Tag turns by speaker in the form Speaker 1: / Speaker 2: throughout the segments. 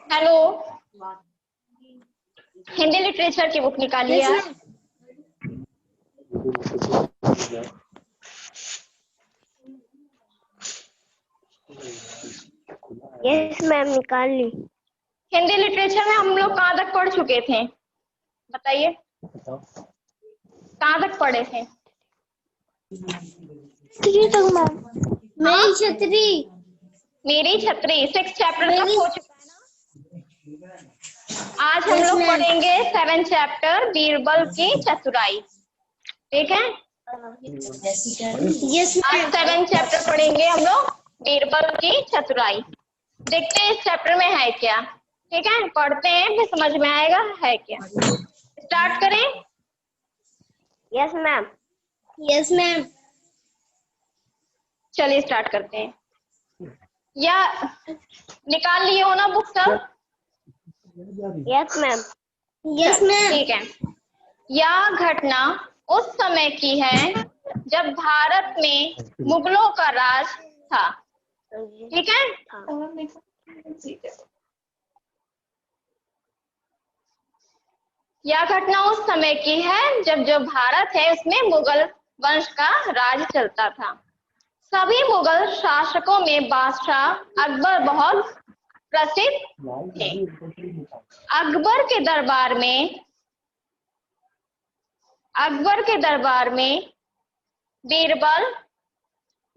Speaker 1: Hello, Hindi literature की book निकालिए यार।
Speaker 2: यस मैम, निकाल ली।
Speaker 1: हिंदी लिटरेचर में हम लोग कहाँ तक पढ़ चुके थे बताइए, कहाँ तक पढ़े थे?
Speaker 2: मेरी छतरी।
Speaker 1: मेरी छतरी 6 चैप्टर तक हो चुका है ना। आज हम लोग पढ़ेंगे 7 चैप्टर बीरबल की चतुराई। ठीक है, आज 7 चैप्टर पढ़ेंगे हम लोग बीरबल की चतुराई। देखते हैं इस चैप्टर में है क्या। ठीक है, पढ़ते हैं फिर समझ में आएगा है क्या। स्टार्ट करें।
Speaker 2: Yes ma'am. Yes ma'am.
Speaker 1: चलिए स्टार्ट करते हैं। या निकाल लिए हो ना बुक सब?
Speaker 2: Yes ma'am. Yes ma'am.
Speaker 1: ठीक है। यह घटना उस समय की है जब भारत में मुगलों का राज था। ठीक है, यह घटना उस समय की है जब जो भारत है उसमें मुगल वंश का राज चलता था। सभी मुगल शासकों में बादशाह अकबर बहुत प्रसिद्ध थे। अकबर के दरबार में बीरबल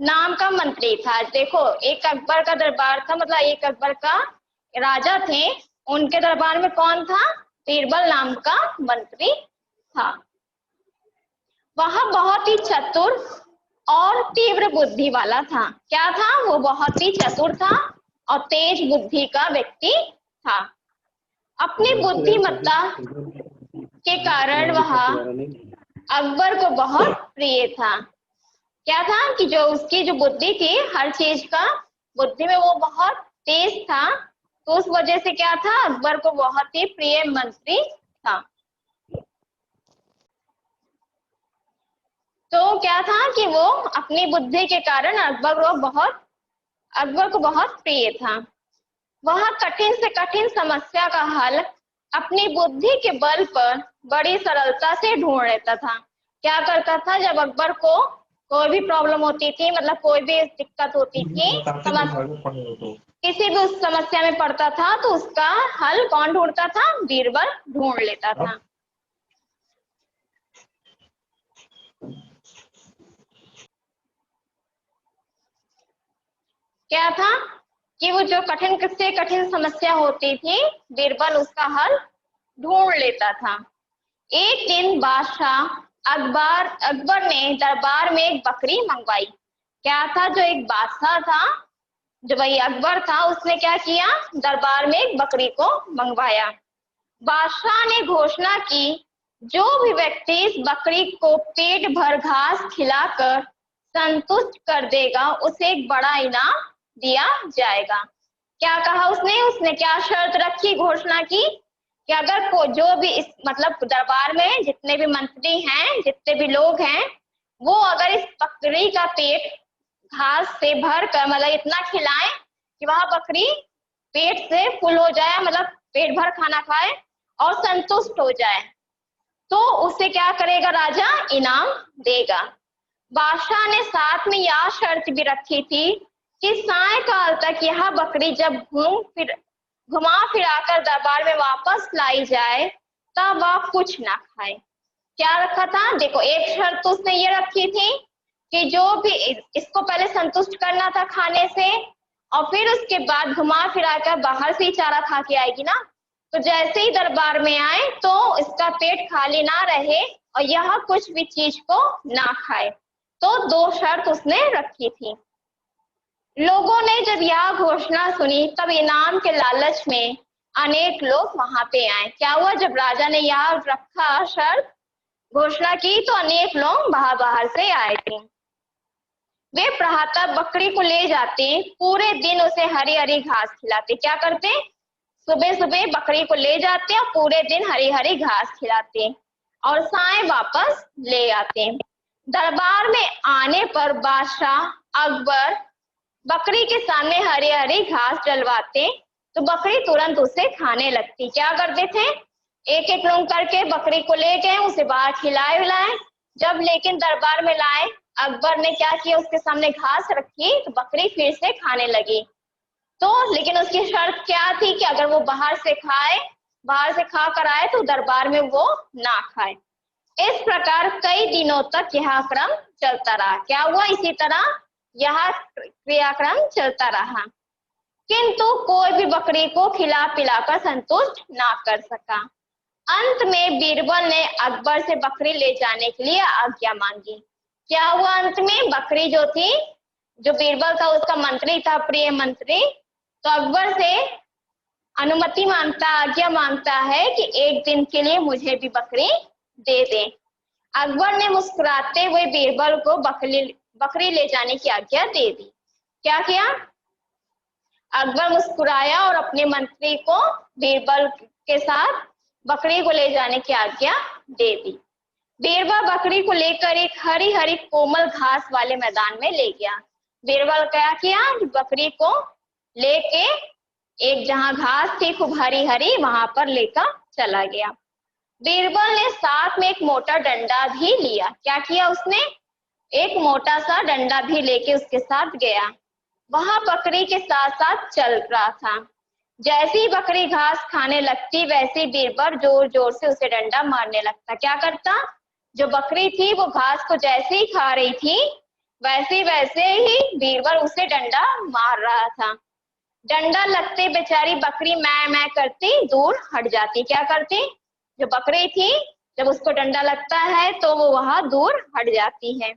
Speaker 1: नाम का मंत्री था। देखो, एक अकबर का दरबार था, मतलब एक अकबर का राजा थे, उनके दरबार में कौन था? बीरबल नाम का मंत्री था। वह बहुत ही चतुर और तीव्र बुद्धि वाला था। क्या था वो? बहुत ही चतुर था और तेज बुद्धि का व्यक्ति था। अपनी बुद्धिमत्ता के कारण वह अकबर को बहुत प्रिय था। क्या था कि जो उसकी जो बुद्धि थी, हर चीज का बुद्धि में वो बहुत तेज था, तो उस वजह से क्या था, अकबर को बहुत ही प्रिय मंत्री था। तो क्या था कि वो अपनी बुद्धि के कारण अकबर को बहुत प्रिय था। वह कठिन से कठिन समस्या का हल अपनी बुद्धि के बल पर बड़ी सरलता से ढूंढ लेता था। क्या करता था? जब अकबर को कोई भी प्रॉब्लम होती थी, मतलब कोई भी दिक्कत होती थी, किसी भी उस समस्या में पड़ता था, तो उसका हल कौन ढूंढता था? बीरबल ढूंढ लेता था। क्या था कि वो जो कठिन से कठिन समस्या होती थी, बीरबल उसका हल ढूंढ लेता था। एक दिन बादशाह अकबर ने दरबार में एक बकरी मंगवाई। क्या था? जो एक बादशाह था, जो वही अकबर था, उसने क्या किया? दरबार में एक बकरी को मंगवाया। बादशाह ने घोषणा की, जो भी व्यक्ति इस बकरी को पेट भर घास खिलाकर संतुष्ट कर देगा, उसे एक बड़ा इनाम दिया जाएगा। क्या कहा उसने क्या शर्त रखी, घोषणा की कि अगर जो भी इस मतलब दरबार में जितने भी मंत्री हैं, जितने भी लोग हैं, वो अगर इस बकरी का पेट घास से भर कर मतलब इतना खिलाएं कि वह बकरी पेट से फुल हो जाए, मतलब पेट भर खाना खाए और संतुष्ट हो जाए, तो उसे क्या करेगा? राजा इनाम देगा। बादशाह ने साथ में यह शर्त भी रखी थी कि सायंकाल तक यह बकरी जब घुमा फिराकर दरबार में वापस लाई जाए, तब वह कुछ ना खाए। क्या रखा था? देखो, एक शर्त तो उसने ये रखी थी कि जो भी इसको पहले संतुष्ट करना था खाने से, और फिर उसके बाद घुमा फिराकर बाहर से ही चारा खा के आएगी ना, तो जैसे ही दरबार में आए तो इसका पेट खाली ना रहे और यह कुछ भी चीज को ना खाए। तो 2 शर्त उसने रखी थी। लोगों ने जब यह घोषणा सुनी, तब इनाम के लालच में अनेक लोग वहां पे आए। क्या हुआ? जब राजा ने यह रखा शर्त, घोषणा की, तो अनेक लोग बाहर से आए थे। वे प्रातः बकरी को ले जाते, पूरे दिन उसे हरी हरी घास खिलाते। क्या करते? सुबह सुबह बकरी को ले जाते और पूरे दिन हरी हरी घास खिलाते और साय वापस ले आते। दरबार में आने पर बादशाह अकबर बकरी के सामने हरी हरी घास डलवाते तो बकरी तुरंत उसे खाने लगती। क्या करते थे, एक एक लोग करके बकरी को ले गए, उसे बाहर खिलाए विलाए। जब लेकिन दरबार में लाए, अकबर ने क्या किया, उसके सामने घास रखी तो बकरी फिर से खाने लगी। तो लेकिन उसकी शर्त क्या थी कि अगर वो बाहर से खा कर आए तो दरबार में वो ना खाए। इस प्रकार कई दिनों तक यह क्रम चलता रहा। क्या हुआ, इसी तरह यह क्रियाक्रम चलता रहा, किंतु कोई भी बकरी को खिला पिलाकर संतुष्ट ना कर सका। अंत में बीरबल ने अकबर से बकरी ले जाने के लिए आज्ञा मांगी। क्या हुआ, अंत में बकरी जो थी, जो बीरबल था उसका मंत्री था, प्रिय मंत्री, तो अकबर से अनुमति मांगता, आज्ञा मांगता है कि एक दिन के लिए मुझे भी बकरी दे दे। अकबर ने मुस्कुराते हुए बीरबल को बकरी ले जाने की आज्ञा दे दी। क्या किया, अकबर मुस्कुराया और अपने मंत्री को बीरबल के साथ बकरी को ले जाने की आज्ञा दे दी। बीरबल बकरी को लेकर एक हरी हरी कोमल घास वाले मैदान में ले गया। बीरबल क्या किया, बकरी को लेके एक जहां घास थी खूब हरी हरी, वहां पर लेकर चला गया। बीरबल ने साथ में एक मोटा डंडा भी लिया। क्या किया उसने, एक मोटा सा डंडा भी लेके उसके साथ गया। वहां बकरी के साथ साथ चल रहा था। जैसे ही बकरी घास खाने लगती, वैसे ही बीरबल जोर जोर से उसे डंडा मारने लगता। क्या करता, जो बकरी थी वो घास को जैसे ही खा रही थी, वैसे ही बीरबल उसे डंडा मार रहा था। डंडा लगते बेचारी बकरी मैं करती दूर हट जाती। क्या करती, जो बकरी थी, जब उसको डंडा लगता है तो वो वहां दूर हट जाती है।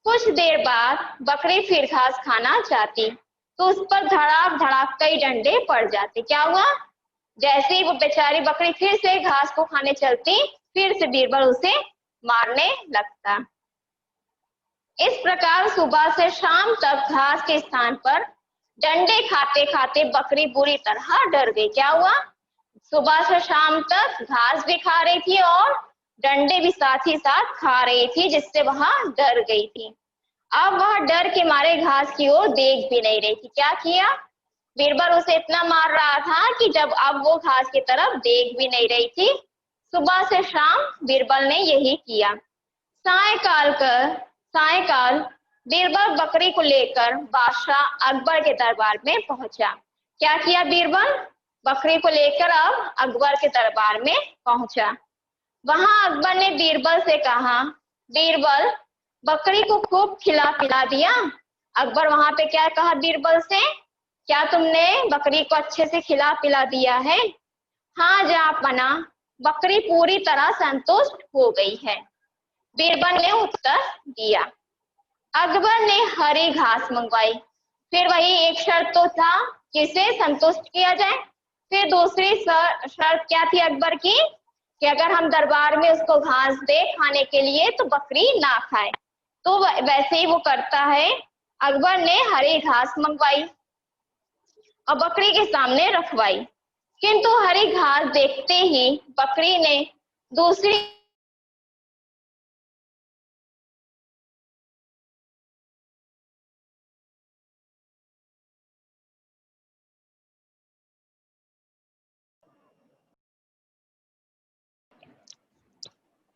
Speaker 1: कुछ देर बाद बकरी फिर घास खाना चाहती तो उस पर धड़ाक धड़ाक कई डंडे पड़ जाते। क्या हुआ, जैसे ही वो बेचारी बकरी फिर से घास को खाने चलती, फिर से बीरबल उसे मारने लगता। इस प्रकार सुबह से शाम तक घास के स्थान पर डंडे खाते खाते बकरी बुरी तरह डर गई। क्या हुआ, सुबह से शाम तक घास भी खा रही थी और डंडे भी साथ ही साथ खा रही थी, जिससे वह डर गई थी। अब वह डर के मारे घास की ओर देख भी नहीं रही थी। क्या किया, बीरबल उसे इतना मार रहा था कि जब अब वो घास की तरफ देख भी नहीं रही थी। सुबह से शाम बीरबल ने यही किया। सायकाल बीरबल बकरी को लेकर बादशाह अकबर के दरबार में पहुंचा। क्या किया बीरबल, बकरी को लेकर अब अकबर के दरबार में पहुंचा। वहां अकबर ने बीरबल से कहा, बीरबल बकरी को खूब खिला पिला दिया। अकबर वहां पे क्या कहा बीरबल से, क्या तुमने बकरी को अच्छे से खिला पिला दिया है? हाँ जापना, बकरी पूरी तरह संतुष्ट हो गई है, बीरबल ने उत्तर दिया। अकबर ने हरी घास मंगवाई। फिर वही एक शर्त तो था जिसे संतुष्ट किया जाए। फिर दूसरी शर्त क्या थी अकबर की, कि अगर हम दरबार में उसको घास दे खाने के लिए तो बकरी ना खाए। तो वैसे ही वो करता है। अकबर ने हरी घास मंगवाई और बकरी के सामने रखवाई, किंतु हरी घास देखते ही बकरी ने दूसरी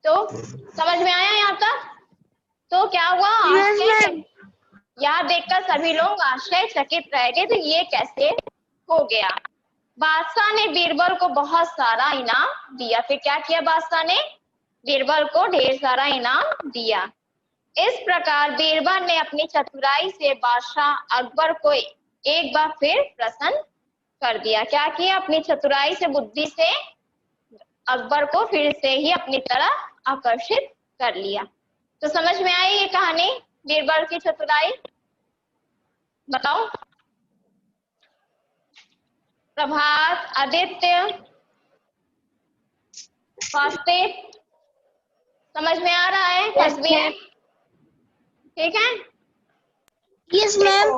Speaker 1: तो समझ में आया यहाँ तक? तो क्या हुआ, यहाँ देखकर सभी लोग आश्चर्यचकित रह गए, तो ये कैसे हो गया। बादशाह ने बीरबल को बहुत सारा इनाम दिया। फिर क्या किया बादशाह ने, बीरबल को ढेर सारा इनाम दिया। इस प्रकार बीरबल ने अपनी चतुराई से बादशाह अकबर को एक बार फिर प्रसन्न कर दिया। क्या किया, अपनी चतुराई से, बुद्धि से अकबर को फिर से ही अपनी तरफ आकर्षित कर लिया। तो समझ में आई ये कहानी बीरबल की चतुराई? बताओ। प्रभात, आदित्य, फास्टेट, समझ में आ रहा है? तस्वीर ठीक है?
Speaker 2: Yes ma'am.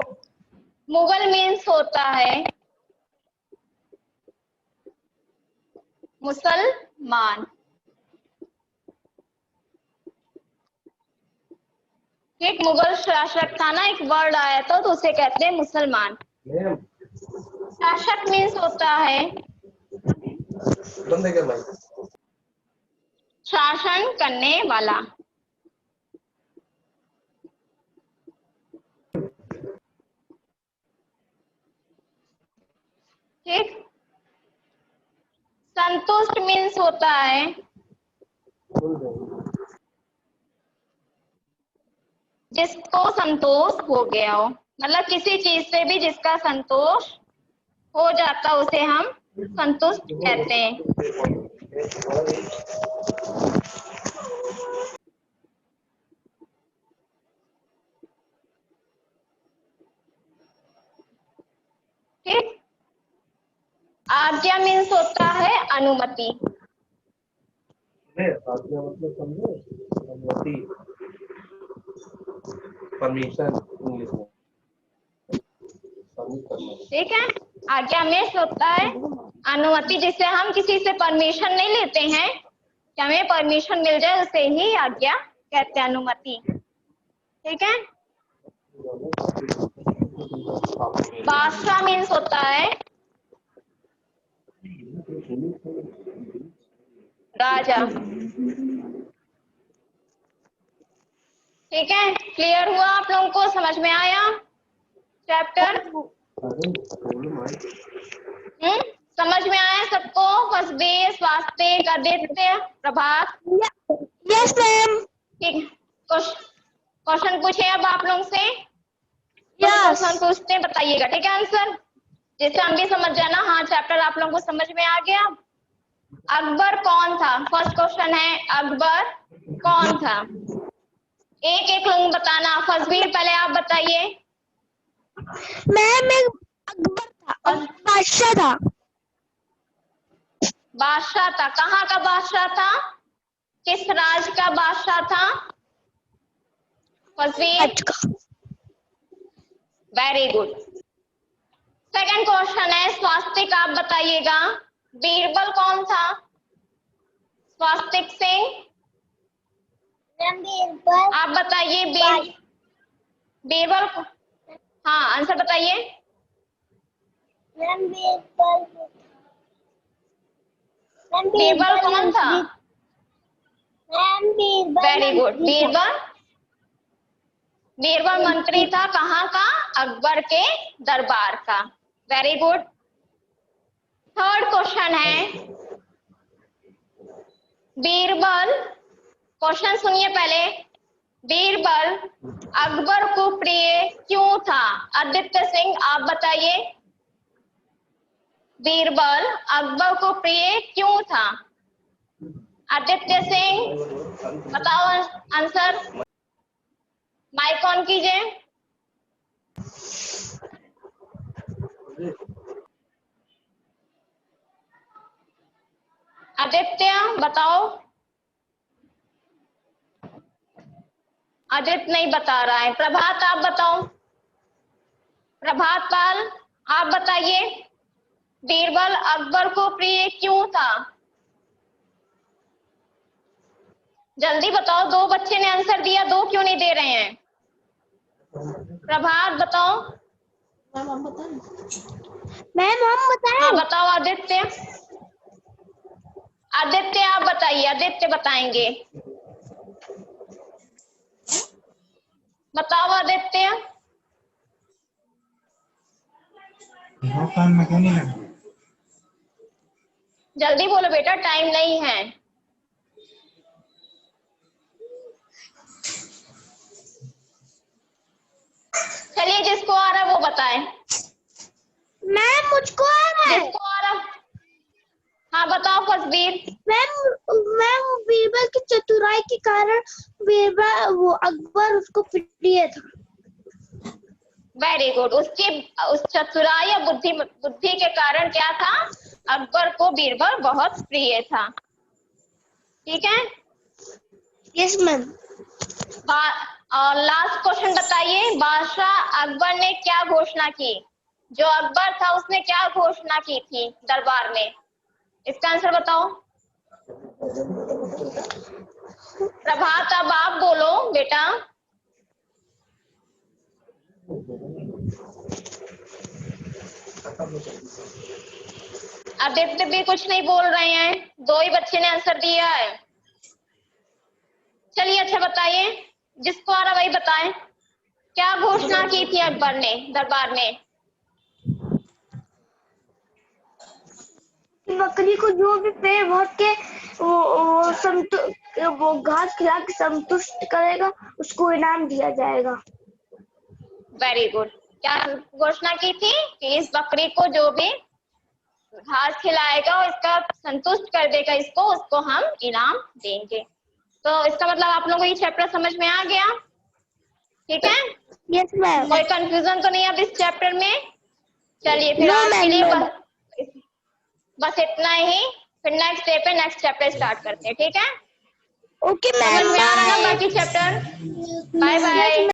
Speaker 1: मुगल मीन्स होता है मुसलमान। एक मुगल शासक था ना, एक वर्ड आया था तो उसे कहते हैं मुसलमान। शासक मीन्स होता है
Speaker 3: बंद है क्या माइक?
Speaker 1: शासन करने वाला। ठीक। संतुष्ट मीन्स होता है जिसको संतोष हो गया हो, मतलब किसी चीज से भी जिसका संतोष हो जाता उसे हम संतुष्ट कहते हैं। ठीक। आज्ञा मीन्स होता है अनुमति।
Speaker 3: आज्ञा मतलब समझे? अनुमति, परमिशन इंग्लिश में।
Speaker 1: ठीक है। आज्ञा मीन्स होता है अनुमति, जिससे हम किसी से परमिशन नहीं लेते हैं कि हमें परमिशन मिल जाए उसे ही आज्ञा कहते हैं, अनुमति। ठीक है। बादशाह मीन्स होता है राजा। ठीक है। क्लियर हुआ आप लोगों को? समझ में आया चैप्टर? समझ में आया सबको? फसबीर, स्वास्तिक, आदित्य, प्रभात।
Speaker 2: Yes, ma'am.
Speaker 1: ठीक। क्वेश्चन पूछे अब आप लोगों से?
Speaker 2: Yes.
Speaker 1: क्वेश्चन पूछते हैं, बताइएगा। ठीक है आंसर, जिससे हम भी समझ जाना हाँ चैप्टर आप लोगों को समझ में आ गया। अकबर कौन था? फर्स्ट क्वेश्चन है, अकबर कौन था? एक एक लोग बताना। फसबीर पहले आप बताइए।
Speaker 2: मैम अकबर था, बादशाह था।
Speaker 1: बादशाह था। कहाँ का बादशाह था? किस राज्य का बादशाह था? फसबीर, वेरी गुड। सेकंड क्वेश्चन है, स्वास्तिक आप बताइएगा। बीरबल कौन था? स्वास्तिक सिंह आप बताइए। बीरबल, हाँ आंसर बताइए। बीरबल कौन था? Very good. बीरबल मंत्री था। कहाँ का? अकबर के दरबार का। Very good. थर्ड क्वेश्चन है, बीरबल, क्वेश्चन सुनिए पहले। बीरबल अकबर को प्रिय क्यों था? आदित्य सिंह आप बताइए। बीरबल अकबर को प्रिय क्यों था? आदित्य सिंह बताओ आंसर। माइक ऑन कीजिए। आदित्य बताओ। आदित्य नहीं बता रहा है। प्रभात आप बताओ। प्रभात पाल आप बताइए। बीरबल अकबर को प्रिय क्यों था? जल्दी बताओ। दो बच्चे ने आंसर दिया, दो क्यों नहीं दे रहे हैं? प्रभात बताओ।
Speaker 2: मैम हम बताएं।
Speaker 1: हाँ बताओ आदित्य। आदित्य आप बताइए। आदित्य बताएंगे। बताओ आदित्य।
Speaker 4: टाइम में क्यों नहीं लगा?
Speaker 1: जल्दी बोलो बेटा, टाइम नहीं है। चलिए जिसको आ रहा है वो बताए।
Speaker 2: मैम मुझको आ रहा है।
Speaker 1: जिसको आ रहा, हाँ बताओ फसबीर।
Speaker 2: मैम बीरबल की चतुराई के कारण बीरबल वो अकबर उसको प्रिय था।
Speaker 1: Very good. उसकी उस चतुराई या बुद्धि के कारण क्या था? अकबर को बीरबल बहुत प्रिय था। ठीक है।
Speaker 2: Yes ma'am.
Speaker 1: और लास्ट क्वेश्चन बताइए। बादशाह अकबर ने क्या घोषणा की? जो अकबर था उसने क्या घोषणा की थी दरबार में? इसका आंसर बताओ। प्रभात अब आप बोलो बेटा। आदित्य भी कुछ नहीं बोल रहे हैं, 2 ही बच्चे ने आंसर दिया है। चलिए अच्छा बताइए, जिसको आ रहा वही बताएं। क्या घोषणा की थी अकबर ने दरबार में?
Speaker 2: बकरी को जो भी पेट भर के वो घास खिला के संतुष्ट करेगा उसको इनाम दिया जाएगा।
Speaker 1: Very good. क्या घोषणा की थी कि इस बकरी को जो भी घास खिलाएगा और इसका संतुष्ट कर देगा इसको, उसको हम इनाम देंगे। तो इसका मतलब आप लोगों को ये चैप्टर समझ में आ गया? ठीक है,
Speaker 2: यस मैम।
Speaker 1: कोई कंफ्यूजन तो नहीं अब इस चैप्टर में? चलिए फिर
Speaker 2: No,
Speaker 1: आज के
Speaker 2: ma'am,
Speaker 1: लिए
Speaker 2: no.
Speaker 1: बस इतना ही। फिर नेक्स्ट डे पे नेक्स्ट चैप्टर स्टार्ट करते हैं, ठीक है?
Speaker 2: ओके
Speaker 1: समझ
Speaker 2: मैम,
Speaker 1: में आ रहा है ना
Speaker 2: बाय।
Speaker 1: बाकी चैप्टर? Bye bye.